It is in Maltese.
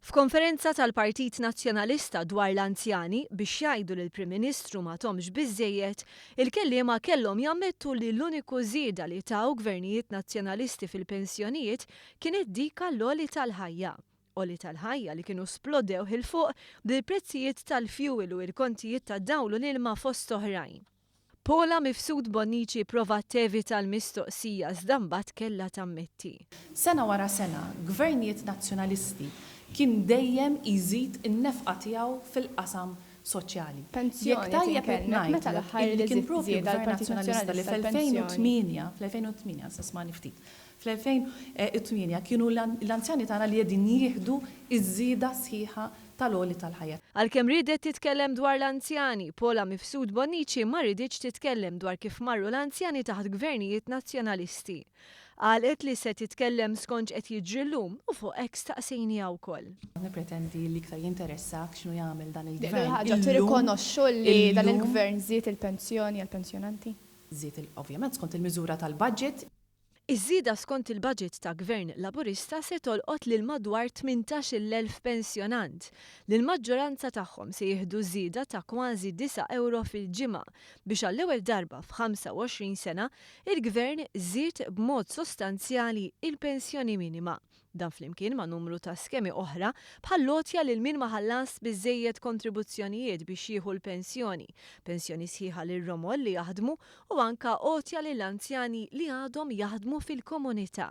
F'konferenza tal-Partit Nazzjonalista dwar l-anzjani biex jgħidu li l-Prim Ministru ma tomx biżżejjed, il-kelliema kellhom jammettu li l-uniku żieda li taw gvernijiet nazzjonalisti fil-pensjonijiet kienet dik għall-għoli tal-ħajja. Għoli tal-ħajja li kienu splodew il-fuq bil-prezzijiet tal-fjuwil u l-kontijiet ta' dawl u l-ilma fost oħrajn. Paula Mifsud Bonnici prova tevita l-mistoqsija iżda mbagħad kellha tammetti. Sena wara sena, gvernijiet nazzjonalisti kien dejjem iżid in-nefqa tiegħu fil-qasam soċjali. Pensjoni tajjeb meta l-aħħar li kien propju gvern nazzjonalista li fl-2008 s'isma' ftit. Fl-2008 kienu l-anzjani tagħna li qegħdin jieħdu iż-żieda sħiħa tal-għoli tal-ħajja. Għalkemm ridet titkellem dwar l-anzjani, Paula Mifsud Bonnici ma rriditx titkellem dwar kif marru l-anzjani taħt gvernijiet nazzjonalisti. Qalet li se titkellem skont qed jiġri llum u fuq hekk staqsejniha wkoll. Nippretendi li iktar jinteressak x'inhu jagħmel dan il-gvern. Ħaġa tirrikonoxxu li dan il-gvern żied il-pensjoni għall-pensjonanti? Żied ovvjament skont il-miżura tal-budget. Iż-żieda skont il-budget ta' Gvern Laburista se tolqot lil madwar 18,000 pensjonant li l-maġġoranza tagħhom se jieħdu żieda ta' kważi 9 euro fil-ġimgħa biex għall-ewwel darba f'25 sena il-Gvern żied b'mod sostanzjali il-pensjoni minima. Dan flimkien ma' numru ta' skemi oħra bħal lotja lil min ma ħallas biżżejjed kontribuzzjonijiet biex jieħu l-pensjoni, pensjoni sħiħa lil romol li jaħdmu u anka qotja lill anzjani li għadhom jaħdmu fil-komunità.